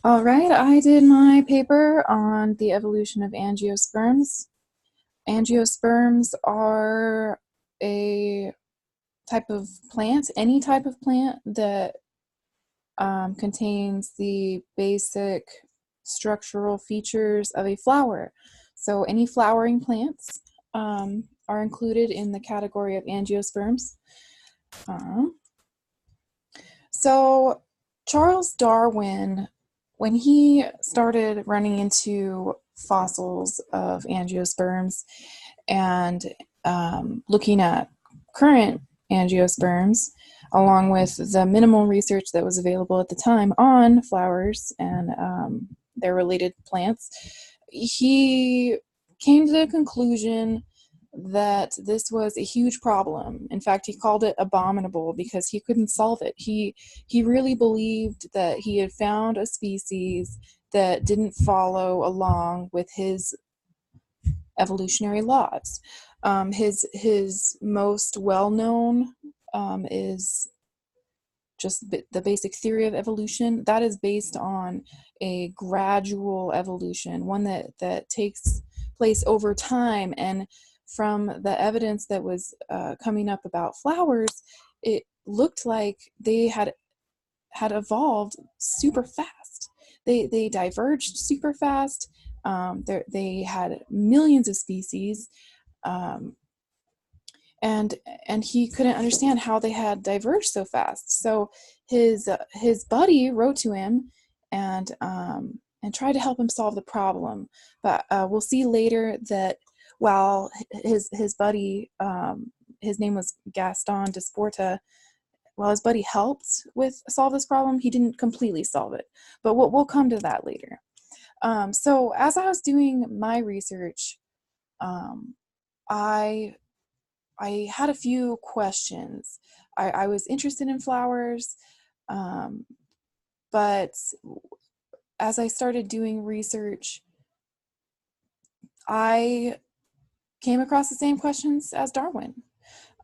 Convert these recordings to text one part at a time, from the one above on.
All right, I did my paper on the evolution of angiosperms. Angiosperms are a type of plant, any type of plant that contains the basic structural features of a flower. So any flowering plants are included in the category of angiosperms. Um, So, Charles Darwin, when he started running into fossils of angiosperms and looking at current angiosperms, along with the minimal research that was available at the time on flowers and their related plants, he came to the conclusion that this was a huge problem. In fact, he called it abominable because he couldn't solve it. He really believed that he had found a species that didn't follow along with his evolutionary laws. His most well known is just the basic theory of evolution. That is based on a gradual evolution, one that takes place over time. And from the evidence that was coming up about flowers, it looked like they had evolved super fast. They diverged super fast. They had millions of species, um, and and he couldn't understand how they had diverged so fast. So his buddy wrote to him and tried to him solve the problem. But we'll see later that while his buddy, his name was Gaston de Sporta, while his buddy helped with solve this problem, he didn't completely solve it. But we'll come to that later. So as I was doing my research, um, I I had a few questions. I was interested in flowers, um, but as I started doing research, I came across the same questions as Darwin.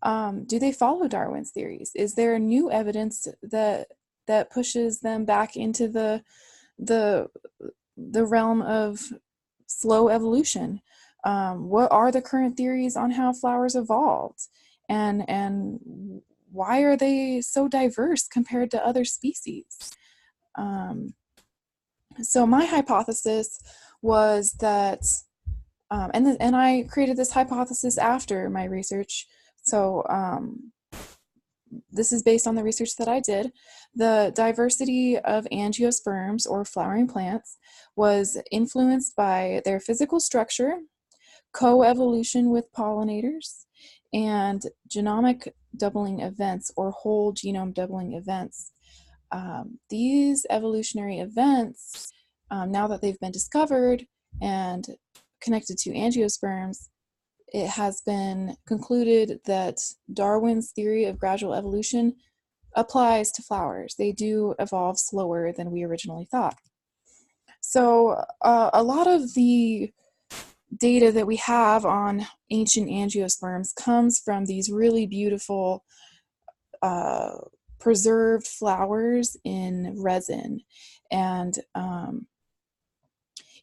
Do they follow Darwin's theories? Is there new evidence that pushes them back into the the realm of slow evolution? What are the current theories on how flowers evolved, and why are they so diverse compared to other species? Um, so my hypothesis was that, and I created this hypothesis after my research. So this is based on the research that I did. The diversity of angiosperms, or flowering plants, was influenced by their physical structure, coevolution with pollinators, and genomic doubling events, or whole genome doubling events. These evolutionary events, now that they've been discovered and connected to angiosperms, it has been concluded that Darwin's theory of gradual evolution applies to flowers. They do evolve slower than we originally thought. So, a lot of the data that we have on ancient angiosperms comes from these really beautiful uh, preserved flowers in resin. And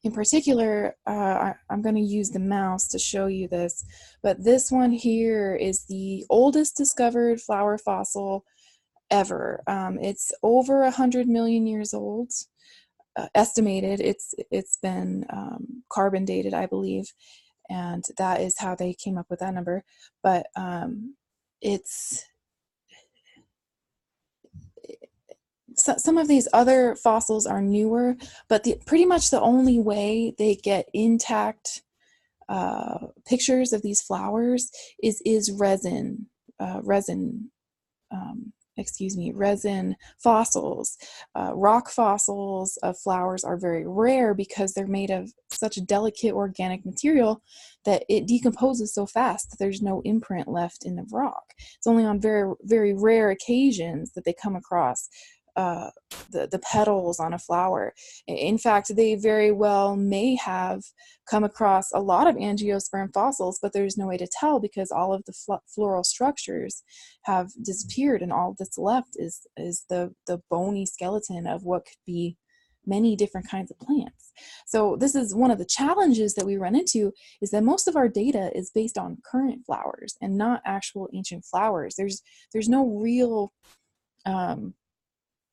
in particular, I'm going to use the mouse to show you this, but this one here is the oldest discovered flower fossil ever. It's over 100 million years old, estimated. It's been carbon dated, I believe, and that is how they came up with that number. But it's some of these other fossils are newer, but pretty much the only way they get intact pictures of these flowers is resin, resin. Resin fossils. Rock fossils of flowers are very rare because they're made of such a delicate organic material that it decomposes so fast that there's no imprint left in the rock. It's only on very, very rare occasions that they come across uh, the petals on a flower. In fact, they very well may have come across a lot of angiosperm fossils, but there's no way to tell because all of the floral structures have disappeared, and all that's left is the bony skeleton of what could be many different kinds of plants. So this is one of the challenges that we run into, is that most of our data is based on current flowers and not actual ancient flowers. There's no real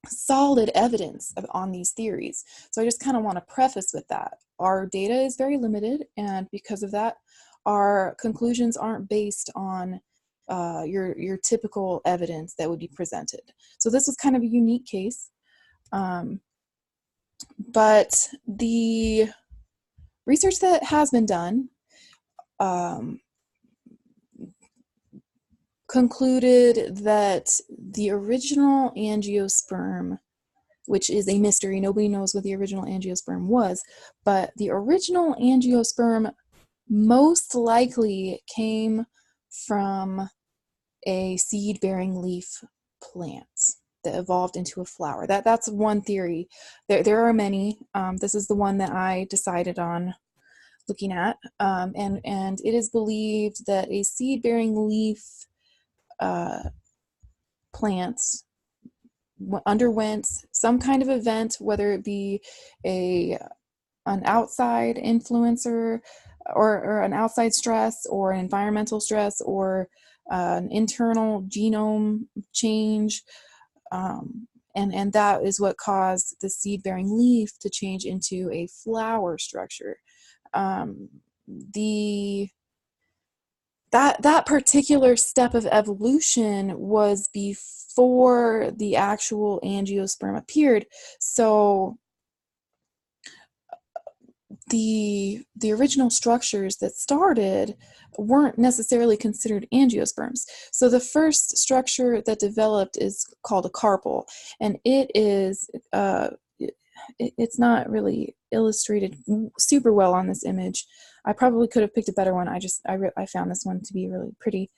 solid evidence on these theories. So I just kind of want to preface with that. Our data is very limited, and because of that, our conclusions aren't based on your typical evidence that would be presented. So this was kind of a unique case. But the research that has been done concluded that the original angiosperm, which is a mystery, nobody knows what the original angiosperm was, but the original angiosperm most likely came from a seed-bearing leaf plant that evolved into a flower. That's one theory. There are many. This is the one that I decided on looking at, and it is believed that a seed-bearing leaf plant underwent some kind of event, whether it be an outside influencer or an outside stress or an environmental stress or an internal genome change, and that is what caused the seed-bearing leaf to change into a flower structure. That particular step of evolution was before the actual angiosperm appeared. So the original structures that started weren't necessarily considered angiosperms. So the first structure that developed is called a carpel, and it is it's not really illustrated super well on this image. I probably could have picked a better one. I found this one to be really pretty.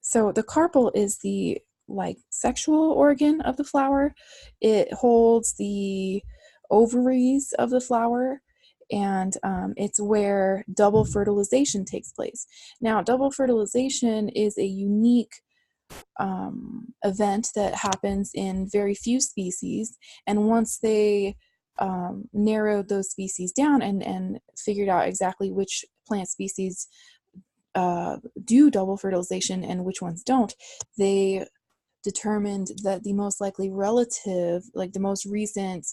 So the carpel is the sexual organ of the flower. It holds the ovaries of the flower, and it's where double fertilization takes place. Now, double fertilization is a unique event that happens in very few species, and once they narrowed those species down and figured out exactly which plant species do double fertilization and which ones don't, they determined that the most likely relative, the most recent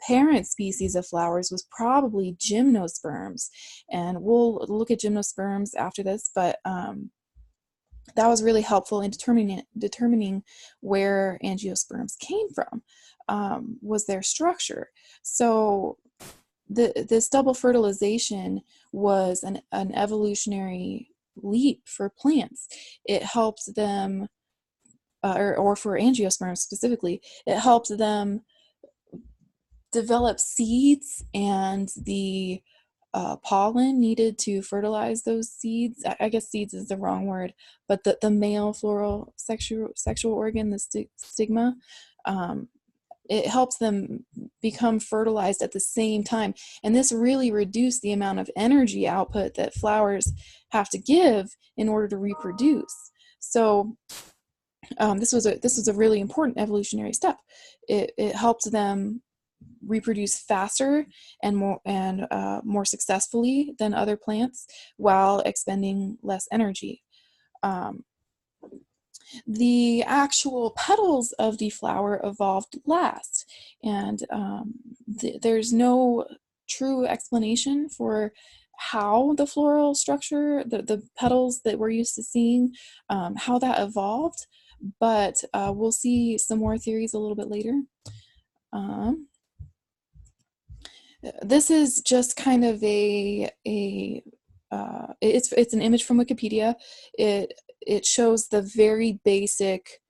parent species of flowers, was probably gymnosperms. And we'll look at gymnosperms after this, but that was really helpful in determining where angiosperms came from, was their structure. So this double fertilization was an evolutionary leap for plants. It helped them, or for angiosperms specifically, it helped them develop seeds and the pollen needed to fertilize those seeds. I guess seeds is the wrong word, but the male floral sexual organ, the stigma, it helps them become fertilized at the same time. And this really reduced the amount of energy output that flowers have to give in order to reproduce. So this was a really important evolutionary step. It helped them reproduce faster and more successfully than other plants while expending less energy. The actual petals of the flower evolved last, and there's no true explanation for how the floral structure, the petals that we're used to seeing, how that evolved, but we'll see some more theories a little bit later. This is just kind of it's an image from Wikipedia. It shows the very basic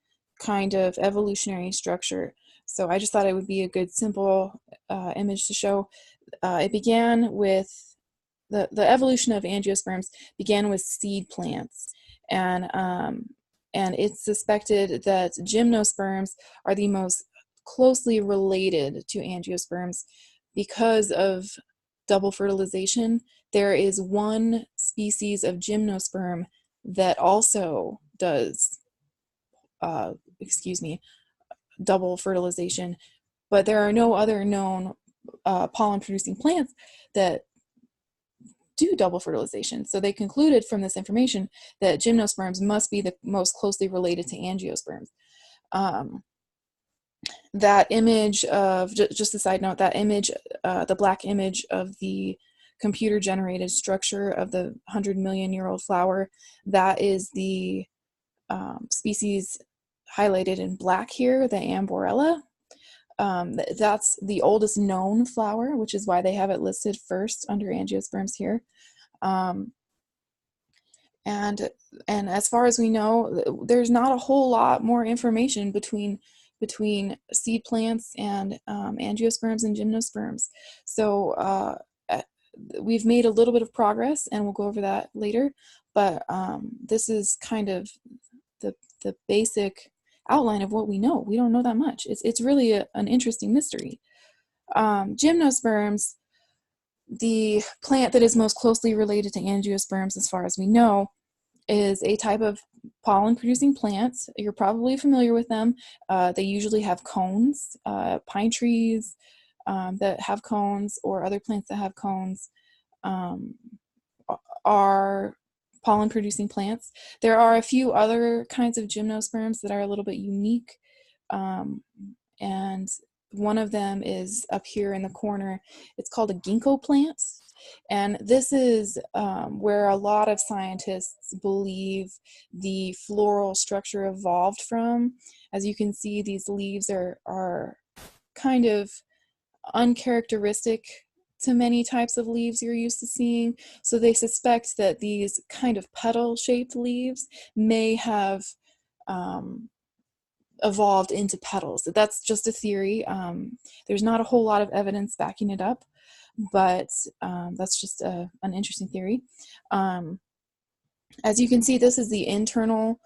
kind of evolutionary structure. So I just thought it would be a good simple image to show. It began with the evolution of angiosperms began with seed plants, and it's suspected that gymnosperms are the most closely related to angiosperms because of double fertilization. There is one species of gymnosperm that also does double fertilization, but there are no other known pollen-producing plants that do double fertilization. So they concluded from this information that gymnosperms must be the most closely related to angiosperms. That image of, just a side note, that image, the black image of the computer generated structure of the 100 million year old flower, that is the species highlighted in black here, the Amborella. That's the oldest known flower, which is why they have it listed first under angiosperms here. And as far as we know, there's not a whole lot more information between seed plants and angiosperms and gymnosperms. So we've made a little bit of progress, and we'll go over that later. But this is kind of the basic outline of what we know. We don't know that much. It's really an interesting mystery. Gymnosperms, the plant that is most closely related to angiosperms as far as we know, is a type of pollen-producing plant. You're probably familiar with them. They usually have cones. Pine trees that have cones, or other plants that have cones, are pollen-producing plants. There are a few other kinds of gymnosperms that are a little bit unique, and one of them is up here in the corner. It's called a ginkgo plant. And this is where a lot of scientists believe the floral structure evolved from. As you can see, these leaves are kind of uncharacteristic to many types of leaves you're used to seeing. So they suspect that these kind of petal-shaped leaves may have evolved into petals. That's just a theory. There's not a whole lot of evidence backing it up, but that's just an interesting theory. As you can see, this is the internal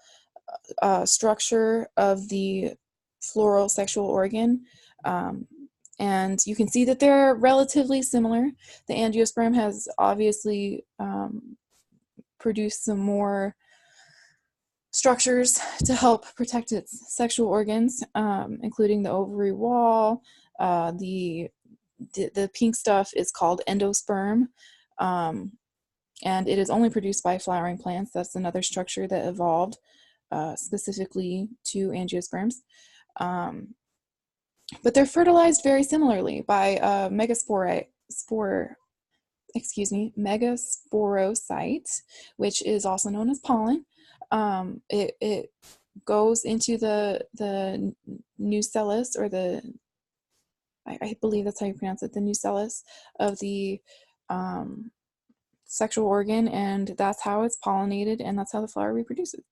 structure of the floral sexual organ. And you can see that they're relatively similar. The angiosperm has obviously produced some more structures to help protect its sexual organs, including the ovary wall. The pink stuff is called endosperm, and it is only produced by flowering plants. That's another structure that evolved specifically to angiosperms. But they're fertilized very similarly by megasporocyte, which is also known as pollen. It goes into the nucellus, or I believe that's how you pronounce it, the nucellus of the sexual organ, and that's how it's pollinated, and that's how the flower reproduces.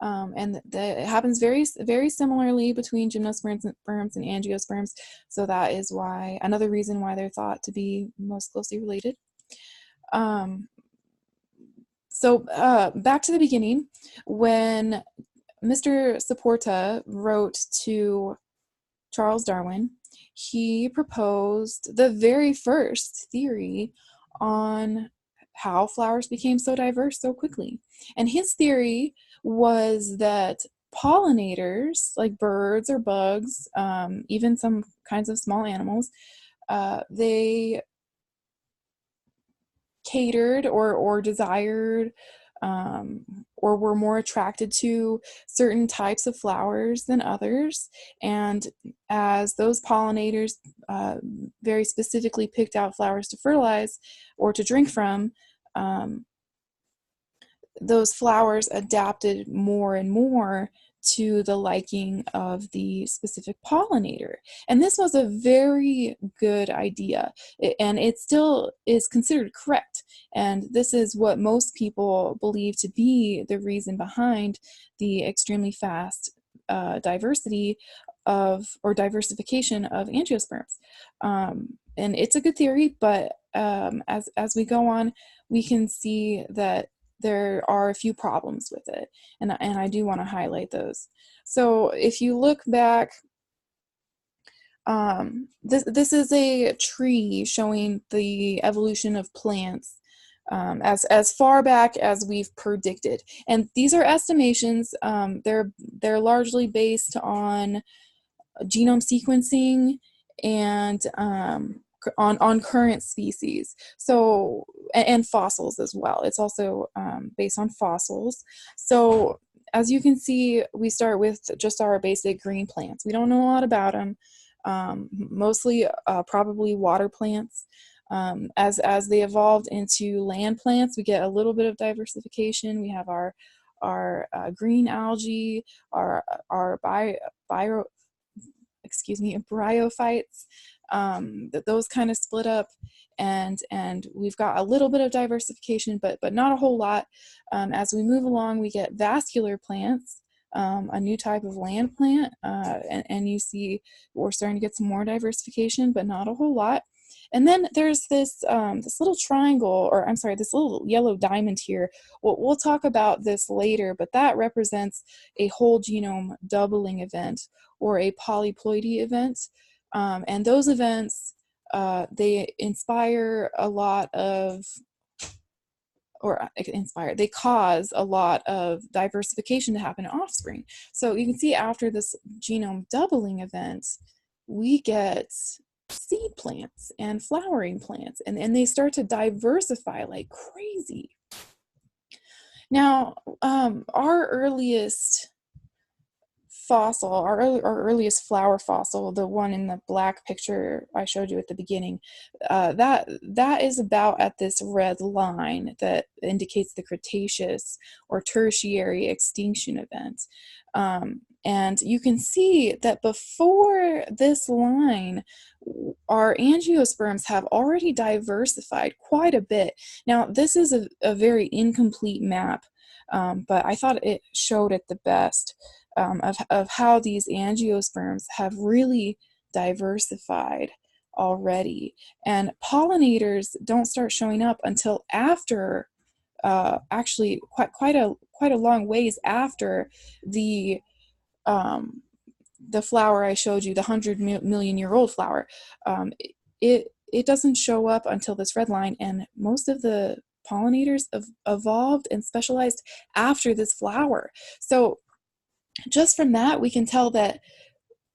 And it happens very, very similarly between gymnosperms and angiosperms. So that is why, another reason why they're thought to be most closely related. So back to the beginning, when Mr. Saporta wrote to Charles Darwin, he proposed the very first theory on how flowers became so diverse so quickly. And his theory was that pollinators, like birds or bugs, even some kinds of small animals, they catered or desired or were more attracted to certain types of flowers than others. And as those pollinators very specifically picked out flowers to fertilize or to drink from, those flowers adapted more and more to the liking of the specific pollinator. And this was a very good idea, and it still is considered correct. And this is what most people believe to be the reason behind the extremely fast diversification of angiosperms. And it's a good theory, but as we go on, we can see that there are a few problems with it, and I do want to highlight those. So if you look back, this is a tree showing the evolution of plants as far back as we've predicted, and these are estimations. They're largely based on genome sequencing and on current species. So and fossils as well. It's also based on fossils. So as you can see, we start with just our basic green plants. We don't know a lot about them. Mostly probably water plants. As they evolved into land plants, we get a little bit of diversification. We have our green algae, our bio bryophytes. Those kind of split up, and we've got a little bit of diversification, but not a whole lot. As we move along, we get vascular plants, a new type of land plant, and you see we're starting to get some more diversification, but not a whole lot. And then there's this little triangle, or I'm sorry, this little yellow diamond here. We'll talk about this later, but that represents a whole genome doubling event, or a polyploidy event. And those events, they inspire a lot of, they cause a lot of diversification to happen in offspring. So you can see after this genome doubling event, we get seed plants and flowering plants, and they start to diversify like crazy. Now, our earliest fossil, our earliest flower fossil, the one in the black picture I showed you at the beginning, that is about at this red line that indicates the Cretaceous or Tertiary extinction event. And you can see that before this line, our angiosperms have already diversified quite a bit. Now, this is a very incomplete map, but I thought it showed it the best. Of how these angiosperms have really diversified already. And pollinators don't start showing up until after, actually quite a long ways after the flower I showed you, the 100-million-year-old flower. It doesn't show up until this red line, and most of the pollinators have evolved and specialized after this flower. So just from that, we can tell that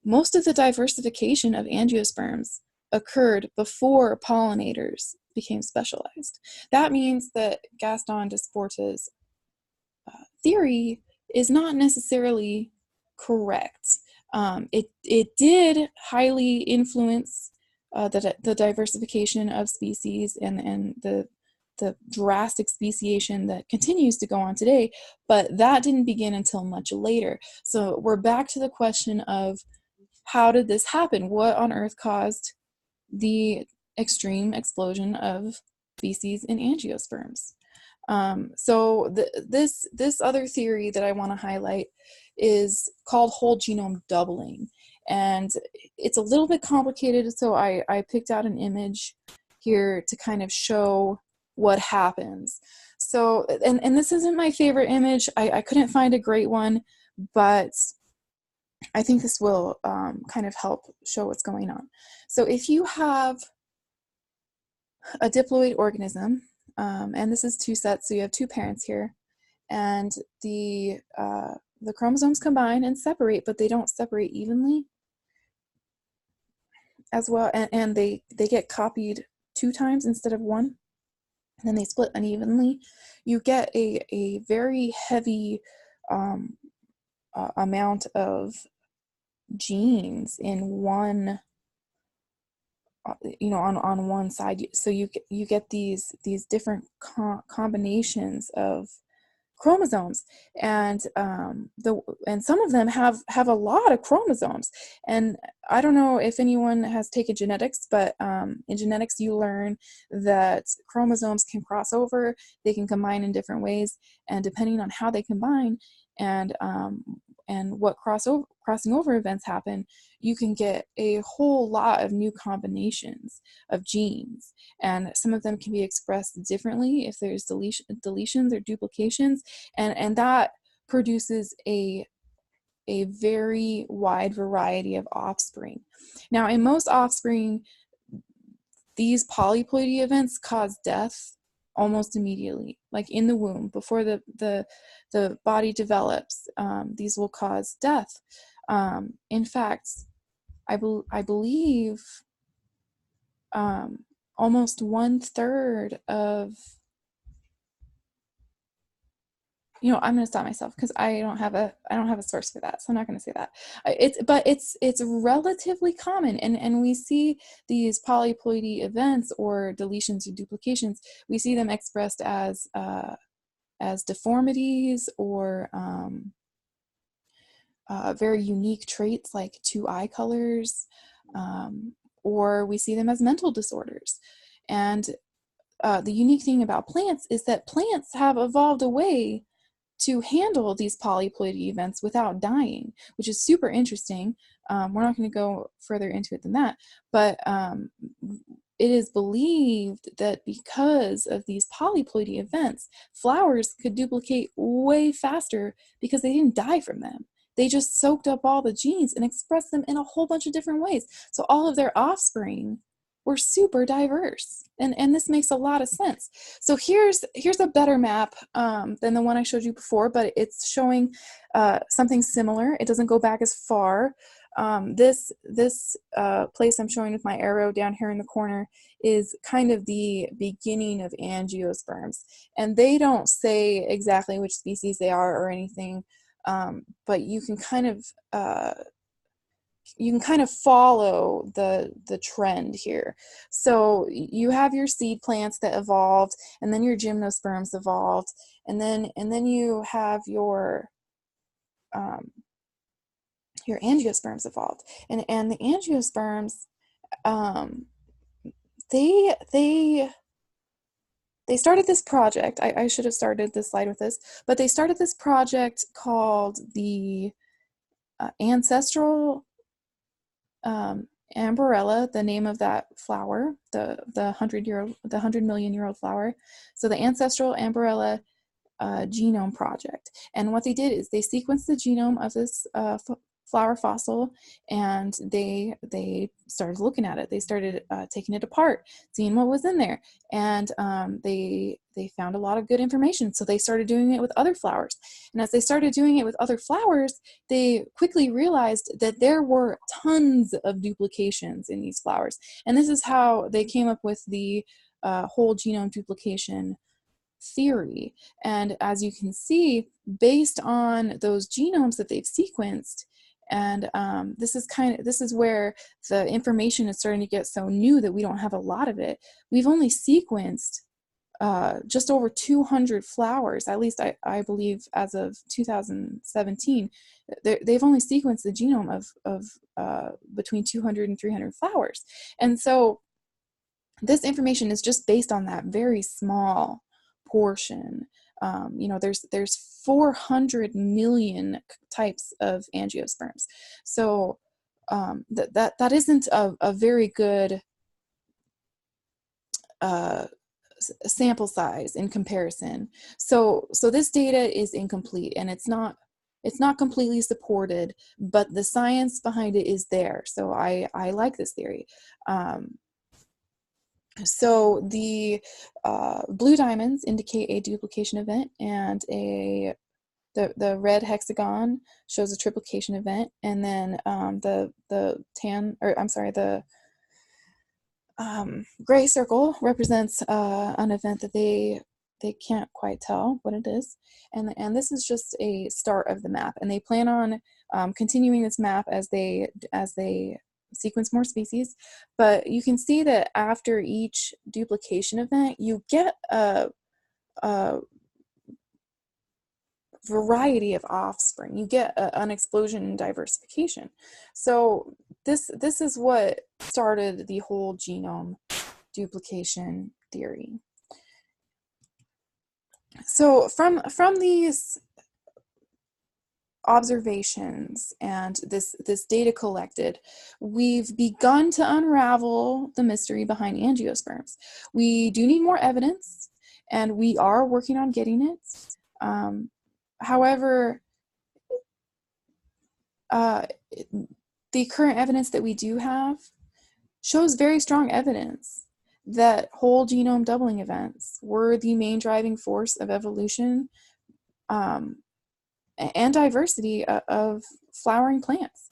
most of the diversification of angiosperms occurred before pollinators became specialized. That means that Gaston Desporta's theory is not necessarily correct. It did highly influence the diversification of species and the drastic speciation that continues to go on today, but that didn't begin until much later. So we're back to the question of, how did this happen? What on earth caused the extreme explosion of species in angiosperms? So this other theory that I want to highlight is called whole genome doubling, and it's a little bit complicated, so I picked out an image here to kind of show what happens. So, and this isn't my favorite image. I couldn't find a great one, but I think this will kind of help show what's going on. So if you have a diploid organism, and this is two sets, so you have two parents here, and the chromosomes combine and separate, but they don't separate evenly as well, and they get copied 2 times instead of 1, and then they split unevenly. You get a very heavy amount of genes in one, on one side. So you get these different combinations of chromosomes, and some of them have a lot of chromosomes. And I don't know if anyone has taken genetics, but in genetics you learn that chromosomes can cross over, they can combine in different ways, and depending on how they combine and what crossing over events happen, you can get a whole lot of new combinations of genes, and some of them can be expressed differently if there's deletions or duplications, and that produces a very wide variety of offspring. Now, in most offspring, these polyploidy events cause death almost immediately, like in the womb, before the body develops. These will cause death. In fact, I believe almost 1/3 of, I'm going to stop myself because I don't have a source for that, so I'm not going to say that. It's relatively common, and we see these polyploidy events or deletions or duplications. We see them expressed as deformities or very unique traits like two eye colors, or we see them as mental disorders. And the unique thing about plants is that plants have evolved a way to handle these polyploidy events without dying, which is super interesting. We're not going to go further into it than that, but it is believed that because of these polyploidy events, flowers could duplicate way faster because they didn't die from them. They just soaked up all the genes and expressed them in a whole bunch of different ways. So all of their offspring were super diverse, and this makes a lot of sense. So here's a better map than the one I showed you before, but it's showing something similar. It doesn't go back as far. This place I'm showing with my arrow down here in the corner is kind of the beginning of angiosperms, and they don't say exactly which species they are or anything, but you can kind of follow the trend here. So you have your seed plants that evolved, and then your gymnosperms evolved, and then you have your angiosperms evolved, and the angiosperms, um, they started this project. I should have started this slide with this, but they started this project called the ancestral Ambarella, the name of that flower, the 100 million-year-old flower. So the ancestral Ambarella genome project. And what they did is they sequenced the genome of this flower fossil, and they started looking at it. They started taking it apart, seeing what was in there, and they found a lot of good information. So they started doing it with other flowers, and as they started doing it with other flowers, they quickly realized that there were tons of duplications in these flowers, and this is how they came up with the whole genome duplication theory. And as you can see, based on those genomes that they've sequenced, and this is where the information is starting to get so new that we don't have a lot of it. We've only sequenced just over 200 flowers, at least I believe as of 2017. They've only sequenced the genome of between 200 and 300 flowers. And so this information is just based on that very small portion. There's 400 million types of angiosperms. So that isn't a very good sample size in comparison. So this data is incomplete, and it's not completely supported, but the science behind it is there. So I like this theory. So the blue diamonds indicate a duplication event, and the red hexagon shows a triplication event, and then the gray circle represents an event that they can't quite tell what it is, and this is just a start of the map, and they plan on continuing this map as they sequence more species. But you can see that after each duplication event, you get a variety of offspring. You get an explosion in diversification. So this is what started the whole genome duplication theory. So from these observations and this data collected, we've begun to unravel the mystery behind angiosperms. We do need more evidence, and we are working on getting it. However, the current evidence that we do have shows very strong evidence that whole genome doubling events were the main driving force of evolution and diversity of flowering plants.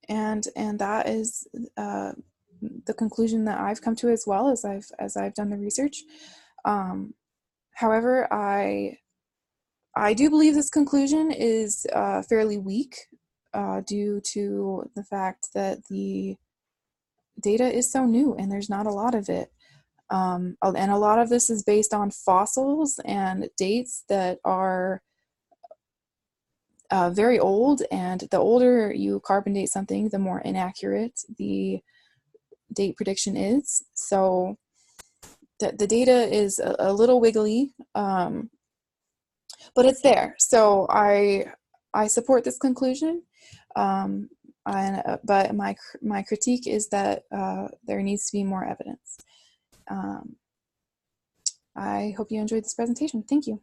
and that is the conclusion that I've come to as well as I've done the research. However, I do believe this conclusion is fairly weak due to the fact that the data is so new and there's not a lot of it. And a lot of this is based on fossils and dates that are very old, and the older you carbon date something, the more inaccurate the date prediction is. So the data is a little wiggly, but it's there. So I support this conclusion, but my critique is that there needs to be more evidence. I hope you enjoyed this presentation. Thank you.